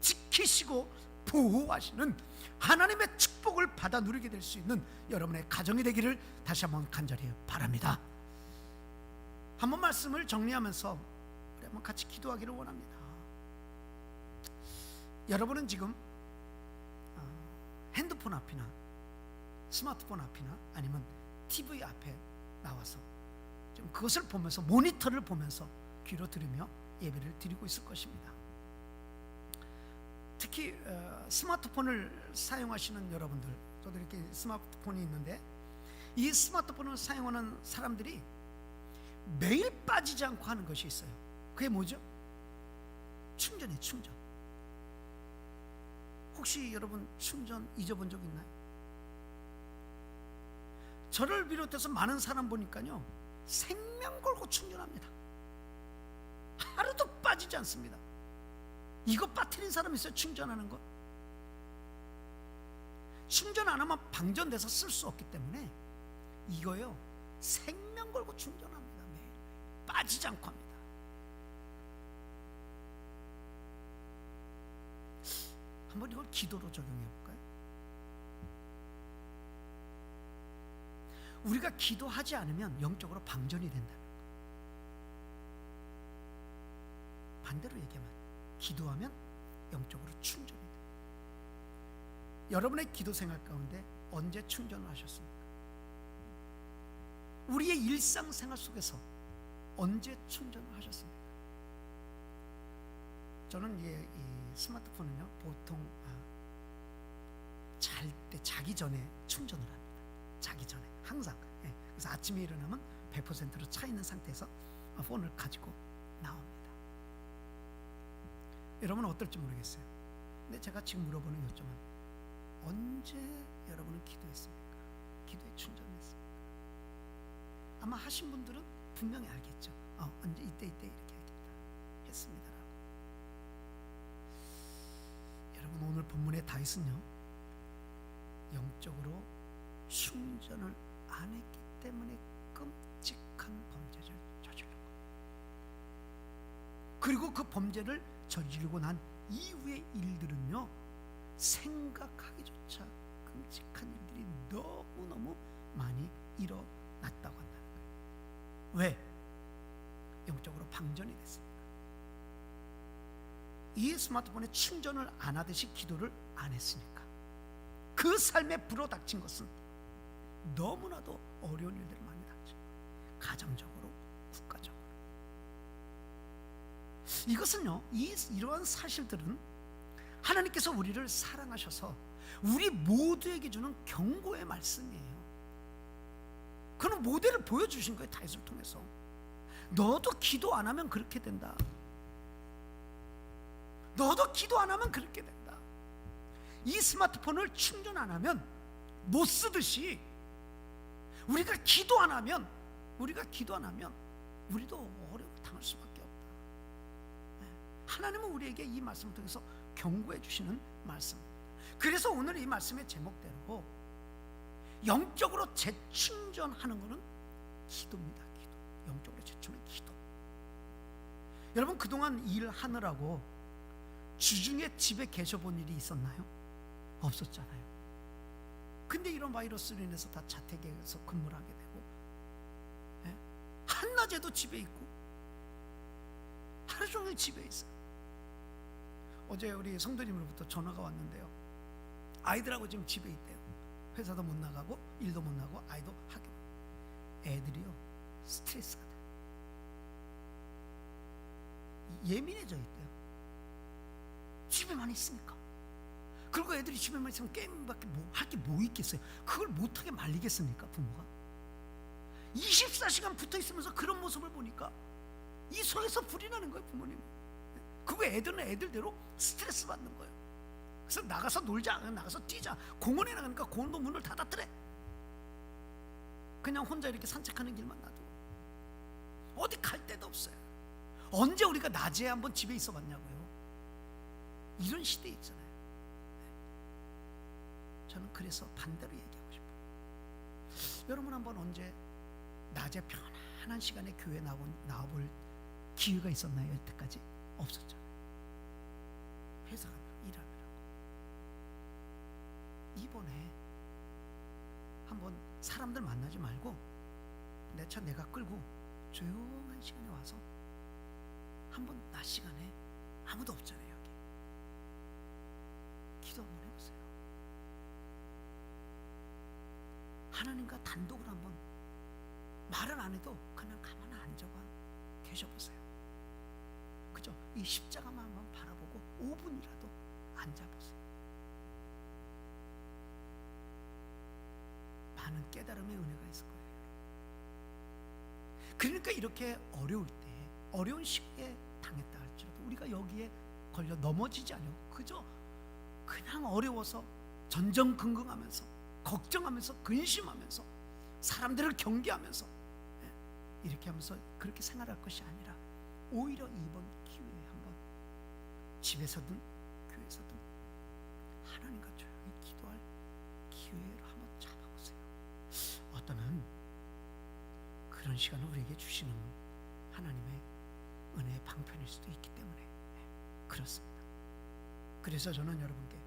지키시고 보호하시는 하나님의 축복을 받아 누리게 될 수 있는 여러분의 가정이 되기를 다시 한번 간절히 바랍니다. 한번 말씀을 정리하면서 우리 한번 같이 기도하기를 원합니다. 여러분은 지금 핸드폰 앞이나 스마트폰 앞이나 아니면 TV 앞에 나와서 좀 그것을 보면서, 모니터를 보면서 귀로 들으며 예배를 드리고 있을 것입니다. 특히 스마트폰을 사용하시는 여러분들, 저도 이렇게 스마트폰이 있는데 이 스마트폰을 사용하는 사람들이 매일 빠지지 않고 하는 것이 있어요. 그게 뭐죠? 충전이에요. 충전. 혹시 여러분 충전 잊어본 적 있나요? 저를 비롯해서 많은 사람 보니까요, 생명 걸고 충전합니다. 하루도 빠지지 않습니다. 이거 빠뜨린 사람 있어요? 충전하는 거? 충전 안 하면 방전돼서 쓸 수 없기 때문에 이거요, 생명 걸고 충전합니다. 매일 빠지지 않고 합니다. 한번 이걸 기도로 적용해 볼까요? 우리가 기도하지 않으면 영적으로 방전이 된다는 거. 반대로 얘기하면 기도하면 영적으로 충전이 돼요. 여러분의 기도 생활 가운데 언제 충전을 하셨습니까? 우리의 일상생활 속에서 언제 충전을 하셨습니까? 저는 이 스마트폰은요, 보통 잘 때, 자기 전에 충전을 합니다. 자기 전에 항상. 그래서 아침에 일어나면 100%로 차 있는 상태에서 폰을 가지고 나옵니다. 여러분은 어떨지 모르겠어요. 근데 제가 지금 물어보는 요점은 언제 여러분은 기도했습니까? 기도에 충전했습니까? 아마 하신 분들은 분명히 알겠죠. 언제 이때 이렇게 하겠다 했습니다라고. 여러분, 오늘 본문의 다윗은요, 영적으로 충전을 안 했기 때문에 끔찍한 범죄를 저지른 거예요. 그리고 그 범죄를 저지르고 난 이후의 일들은요, 생각하기조차 끔찍한 일들이 너무너무 많이 일어났다고 한다는 거예요. 왜? 영적으로 방전이 됐습니다. 이 스마트폰에 충전을 안 하듯이 기도를 안 했으니까 그 삶에 불어닥친 것은 너무나도 어려운 일들을 많이 닥친 거예요. 가정적으로, 국가적으로. 이것은요, 이러한 사실들은 하나님께서 우리를 사랑하셔서 우리 모두에게 주는 경고의 말씀이에요. 그런 모델을 보여주신 거예요. 다윗을 통해서. 너도 기도 안 하면 그렇게 된다. 너도 기도 안 하면 그렇게 된다. 이 스마트폰을 충전 안 하면, 못 쓰듯이 우리가 기도 안 하면 우리도 어려움을 당할 수밖에 없다. 하나님은 우리에게 이 말씀을 통해서 경고해 주시는 말씀입니다. 그래서 오늘 이 말씀의 제목대로 영적으로 재충전하는 것은 기도입니다. 기도. 영적으로 재충전은 기도. 여러분, 그동안 일하느라고 주중에 집에 계셔본 일이 있었나요? 없었잖아요. 근데 이런 바이러스로 인해서 다 자택에서 근무를 하게 되고, 한낮에도 집에 있고 하루 종일 집에 있어요. 어제 우리 성도님으로부터 전화가 왔는데요, 아이들하고 지금 집에 있대요. 회사도 못 나가고 일도 못 나가고 아이도 학교. 애들이요, 스트레스가 돼요. 예민해져 있대요. 집에만 있으니까. 그리고 애들이 집에만 있으면 게임밖에 할 게 뭐 있겠어요? 그걸 못하게 말리겠습니까 부모가? 24시간 붙어 있으면서 그런 모습을 보니까 이 속에서 불이 나는 거예요 부모님. 그거 애들은 애들대로 스트레스 받는 거예요. 그래서 나가서 놀자, 나가서 뛰자. 공원에 나가니까 공원도 문을 닫았더래. 그냥 혼자 이렇게 산책하는 길만 놔두고 어디 갈 데도 없어요. 언제 우리가 낮에 한번 집에 있어 봤냐고요. 이런 시대에 있잖아요. 저는 그래서 반대로 얘기하고 싶어요. 여러분 한번 언제 낮에 편안한 시간에 교회 나와볼 기회가 있었나요? 여태까지 없었잖아요. 회사 가느라 일하느라고. 이번에 한번 사람들 만나지 말고 내 차 내가 끌고 조용한 시간에 와서 한번 낮 시간에 아무도 없잖아요 여기. 기도 한번 해보세요. 하나님과 단독으로 한번 말을 안 해도 그냥 가만히 앉아봐 계셔보세요. 그죠? 이 십자가만 한번 바라보고 5분이라도 앉아보세요. 많은 깨달음의 은혜가 있을 거예요. 그러니까 이렇게 어려울 때, 어려운 시기에 당했다 할지라도 우리가 여기에 걸려 넘어지지 않고 그저 그냥 어려워서 전전긍긍하면서 걱정하면서 근심하면서 사람들을 경계하면서 이렇게 하면서 그렇게 생활할 것이 아니라 오히려 이번 기회에 한번 집에서든 교회에서든 하나님과 조용히 기도할 기회를 한번 잡아보세요. 어떠면 그런 시간을 우리에게 주시는 하나님의 은혜의 방편일 수도 있기 때문에 그렇습니다. 그래서 저는 여러분께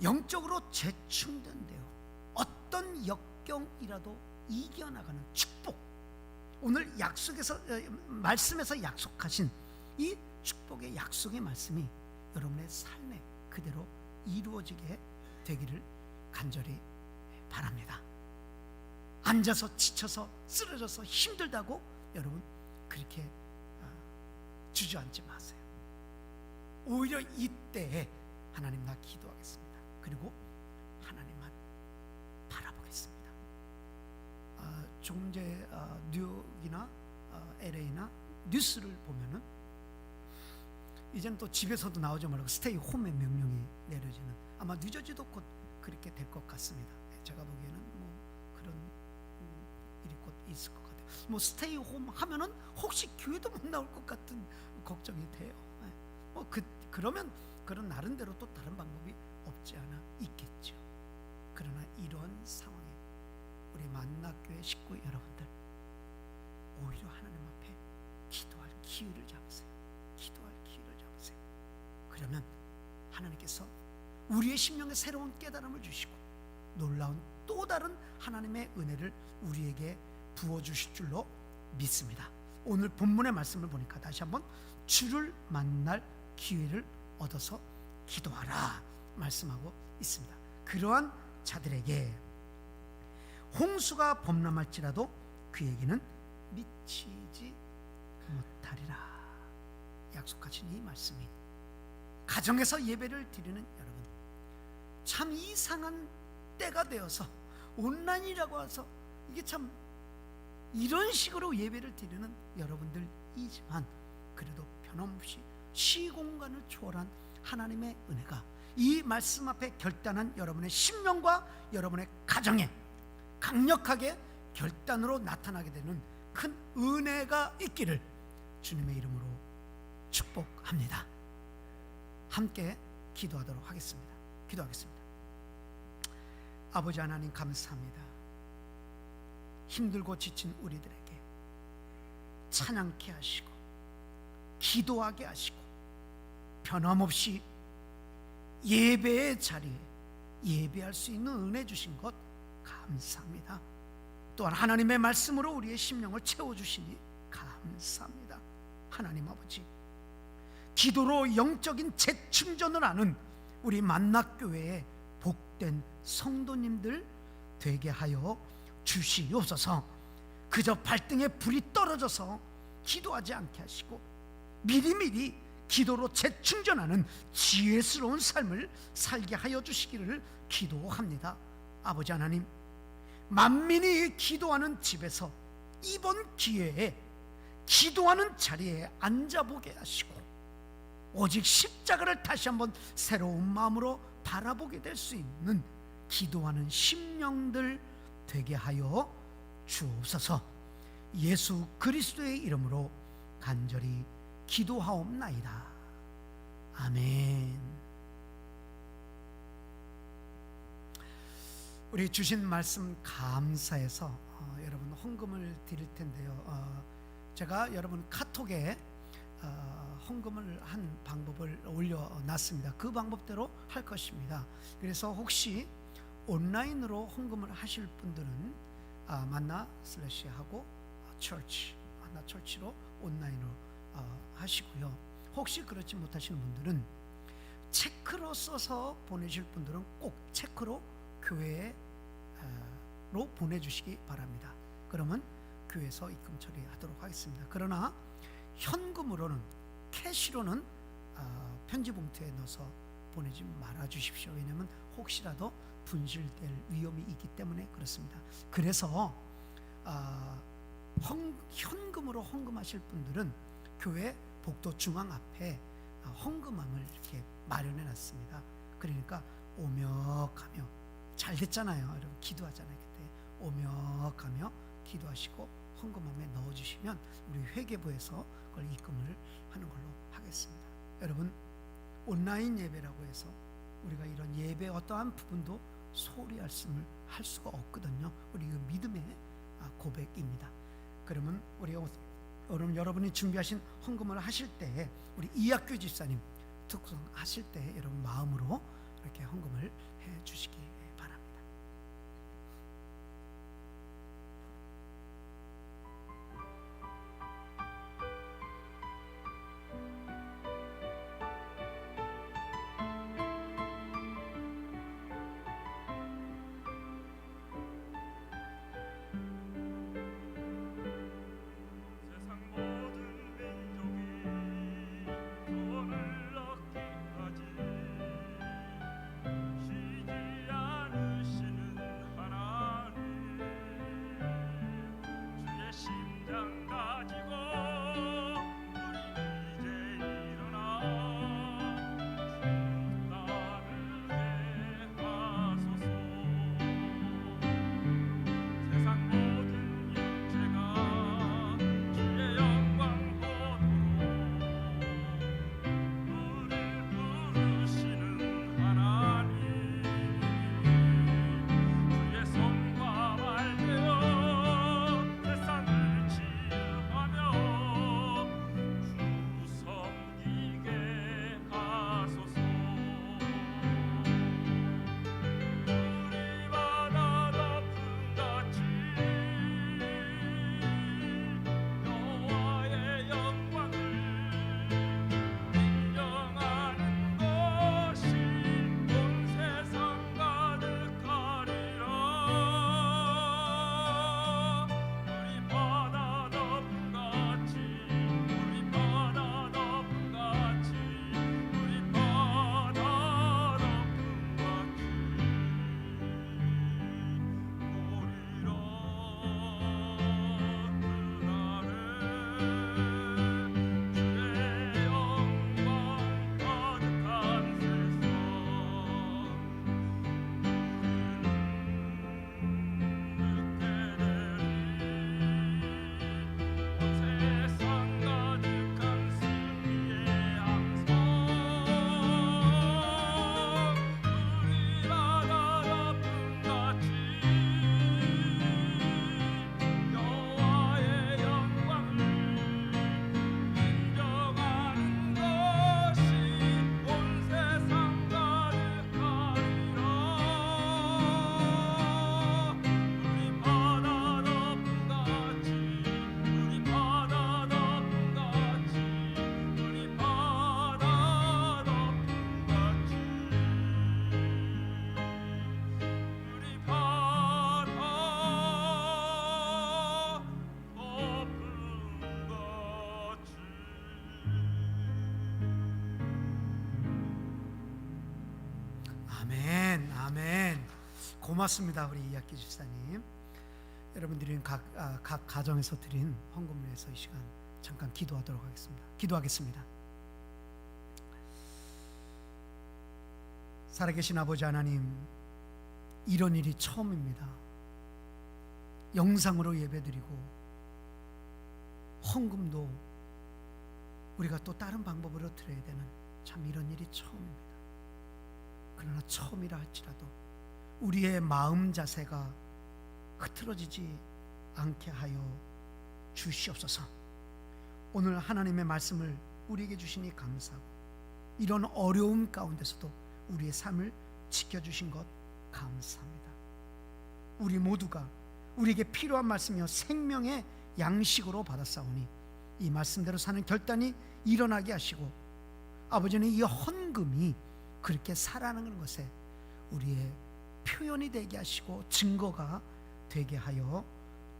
영적으로 재충전되어 어떤 역경이라도 이겨나가는 축복, 오늘 약속에서 말씀에서 약속하신 이 축복의 약속의 말씀이 여러분의 삶에 그대로 이루어지게 되기를 간절히 바랍니다. 앉아서 지쳐서 쓰러져서 힘들다고 여러분 그렇게 주저앉지 마세요. 오히려 이때에 하나님 나 기도하겠습니다. 그리고 하나님만 바라보겠습니다. 조금 전에 뉴욕이나 LA나 뉴스를 보면은 이제는 또 집에서도 나오지 말고 스테이 홈의 명령이 내려지는, 아마 뉴저지도 곧 그렇게 될 것 같습니다. 제가 보기에는 뭐 그런 일이 곧 있을 것 같아요. 뭐 스테이 홈 하면은 혹시 교회도 못 나올 것 같은 걱정이 돼요. 뭐 그러면 그런 나름대로 또 다른 방법이 없지 않아 있겠죠. 그러나 이런 상황에 우리 만나교회 식구 여러분들 오히려 하나님 앞에 기도할 기회를 잡으세요. 기도할 기회를 잡으세요. 그러면 하나님께서 우리의 심령에 새로운 깨달음을 주시고 놀라운 또 다른 하나님의 은혜를 우리에게 부어주실 줄로 믿습니다. 오늘 본문의 말씀을 보니까 다시 한번 주를 만날 기회를 얻어서 기도하라 말씀하고 있습니다. 그러한 자들에게 홍수가 범람할지라도 그에게는 미치지 못하리라 약속하신 이 말씀이 가정에서 예배를 드리는 여러분, 참 이상한 때가 되어서 온라인이라고 해서 이게 참 이런 식으로 예배를 드리는 여러분들이지만 그래도 변함없이 시공간을 초월한 하나님의 은혜가 이 말씀 앞에 결단한 여러분의 심령과 여러분의 가정에 강력하게 결단으로 나타나게 되는 큰 은혜가 있기를 주님의 이름으로 축복합니다. 함께 기도하도록 하겠습니다. 기도하겠습니다. 아버지 하나님 감사합니다. 힘들고 지친 우리들에게 찬양케 하시고 기도하게 하시고 변함없이 예배의 자리에 예배할 수 있는 은혜 주신 것 감사합니다. 또한 하나님의 말씀으로 우리의 심령을 채워주시니 감사합니다. 하나님 아버지, 기도로 영적인 재충전을 하는 우리 만나교회의 복된 성도님들 되게 하여 주시옵소서. 그저 발등에 불이 떨어져서 기도하지 않게 하시고 미리미리 기도로 재충전하는 지혜스러운 삶을 살게 하여 주시기를 기도합니다. 아버지 하나님, 만민이 기도하는 집에서 이번 기회에 기도하는 자리에 앉아보게 하시고 오직 십자가를 다시 한번 새로운 마음으로 바라보게 될 수 있는 기도하는 심령들 되게 하여 주옵소서. 예수 그리스도의 이름으로 간절히 기도하옵나이다. 아멘. 우리 주신 말씀 감사해서 여러분 헌금을 드릴 텐데요. 제가 여러분 카톡에 헌금을 한 방법을 올려놨습니다. 그 방법대로 할 것입니다. 그래서 혹시 온라인으로 헌금을 하실 분들은 만나 슬래시하고 철치, 만나 철치로 온라인으로 하시고요. 혹시 그렇지 못하시는 분들은 체크로 써서 보내실 분들은 꼭 체크로 교회로 보내주시기 바랍니다. 그러면 교회에서 입금 처리하도록 하겠습니다. 그러나 현금으로는, 캐시로는 편지 봉투에 넣어서 보내지 말아 주십시오. 왜냐하면 혹시라도 분실될 위험이 있기 때문에 그렇습니다. 그래서 현금으로 헌금하실 분들은 교회 복도 중앙 앞에 헌금함을 이렇게 마련해 놨습니다. 그러니까 오며가며, 잘 됐잖아요. 여러분 기도하잖아요. 그때 오며가며 기도하시고 헌금함에 넣어주시면 우리 회계부에서 그걸 입금을 하는 걸로 하겠습니다. 여러분, 온라인 예배라고 해서 우리가 이런 예배 어떠한 부분도 소홀히 할 수가 없거든요. 우리 그 믿음의 고백입니다. 그러면 우리 오늘 여러분이 준비하신 헌금을 하실 때 우리 이학규 집사님 특성하실 때 여러분 마음으로 이렇게 헌금을 해 주시기 바랍니다. 세상 모든 민족이 돈을 얻기까지 쉬지 아멘, 아멘. 고맙습니다, 우리 이학기 집사님. 여러분들이 각 가정에서 드린 헌금을 위해서 이 시간 잠깐 기도하도록 하겠습니다. 기도하겠습니다. 살아계신 아버지 하나님, 이런 일이 처음입니다. 영상으로 예배드리고 헌금도 우리가 또 다른 방법으로 드려야 되는, 참 이런 일이 처음입니다. 그러나 처음이라 할지라도 우리의 마음 자세가 흐트러지지 않게 하여 주시옵소서. 오늘 하나님의 말씀을 우리에게 주시니 감사하고, 이런 어려움 가운데서도 우리의 삶을 지켜주신 것 감사합니다. 우리 모두가 우리에게 필요한 말씀이여 생명의 양식으로 받았사오니 이 말씀대로 사는 결단이 일어나게 하시고, 아버지는 이 헌금이 그렇게 살아가는 것에 우리의 표현이 되게 하시고 증거가 되게 하여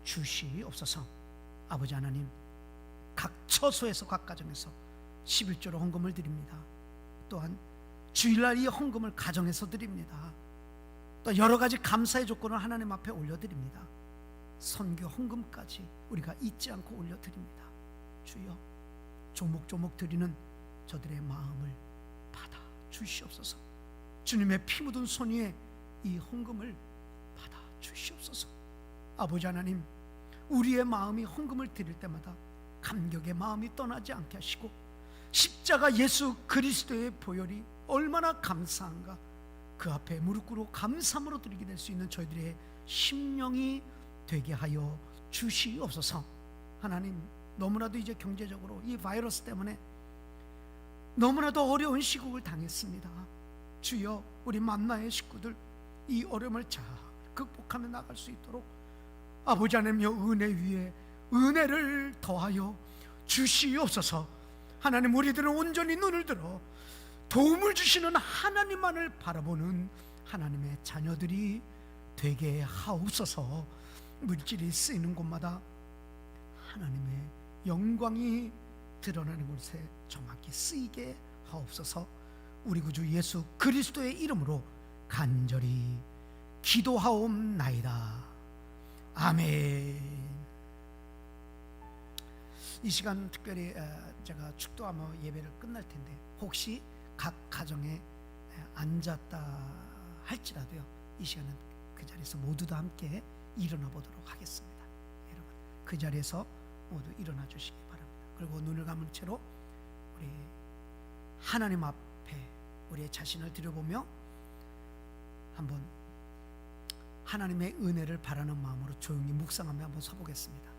주시옵소서. 아버지 하나님, 각 처소에서 각 가정에서 11조로 헌금을 드립니다. 또한 주일날 이 헌금을 가정에서 드립니다. 또 여러 가지 감사의 조건을 하나님 앞에 올려드립니다. 선교 헌금까지 우리가 잊지 않고 올려드립니다. 주여, 조목조목 드리는 저들의 마음을 받아 주시옵소서. 주님의 피 묻은 손 위에 이 헌금을 받아 주시옵소서. 아버지 하나님, 우리의 마음이 헌금을 드릴 때마다 감격의 마음이 떠나지 않게 하시고, 십자가 예수 그리스도의 보혈이 얼마나 감사한가, 그 앞에 무릎 꿇고 감사함으로 드리게 될 수 있는 저희들의 심령이 되게 하여 주시옵소서. 하나님, 너무나도 이제 경제적으로 이 바이러스 때문에 너무나도 어려운 시국을 당했습니다. 주여, 우리 만나의 식구들 이 어려움을 잘 극복하며 나갈 수 있도록 아버지 하나님여, 은혜 위에 은혜를 더하여 주시옵소서. 하나님, 우리들은 온전히 눈을 들어 도움을 주시는 하나님만을 바라보는 하나님의 자녀들이 되게 하옵소서. 물질이 쓰이는 곳마다 하나님의 영광이 드러나는 곳에 정확히 쓰이게 하옵소서. 우리 구주 예수 그리스도의 이름으로 간절히 기도하옵나이다. 아멘. 이 시간 특별히 제가 축도하며 예배를 끝날 텐데, 혹시 각 가정에 앉았다 할지라도요, 이 시간은 그 자리에서 모두 다 함께 일어나 보도록 하겠습니다. 여러분, 그 자리에서 모두 일어나 주시기 바랍니다. 그리고 눈을 감은 채로 우리 하나님 앞에 우리의 자신을 들여보며 한번 하나님의 은혜를 바라는 마음으로 조용히 묵상하며 한번 서보겠습니다.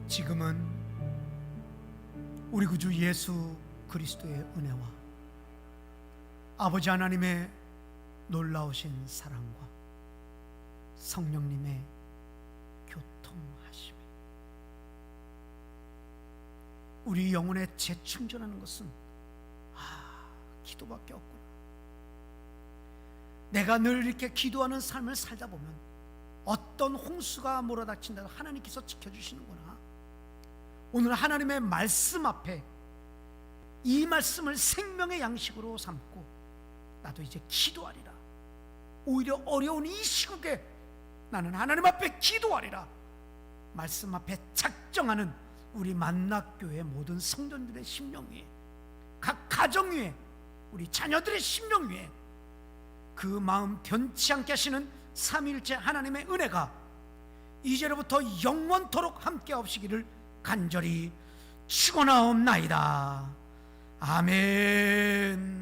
지금은 우리 구주 예수 그리스도의 은혜와 아버지 하나님의 놀라우신 사랑과 성령님의 교통하심이 우리 영혼에 재충전하는 것은 기도밖에 없구나. 내가 늘 이렇게 기도하는 삶을 살다 보면 어떤 홍수가 몰아닥친다도 하나님께서 지켜주시는구나. 오늘 하나님의 말씀 앞에 이 말씀을 생명의 양식으로 삼고 나도 이제 기도하리라. 오히려 어려운 이 시국에 나는 하나님 앞에 기도하리라. 말씀 앞에 작정하는 우리 만나교회 모든 성도들의 심령 위에, 각 가정 위에, 우리 자녀들의 심령 위에 그 마음 변치 않게 하시는 삼위일체 하나님의 은혜가 이제로부터 영원토록 함께 없으기를 간절히 축원하옵나이다. 아멘.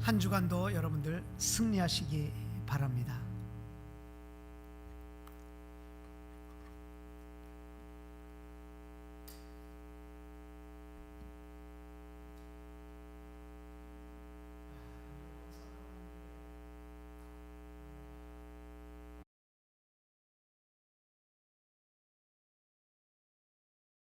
한 주간도 여러분들 승리하시기 바랍니다.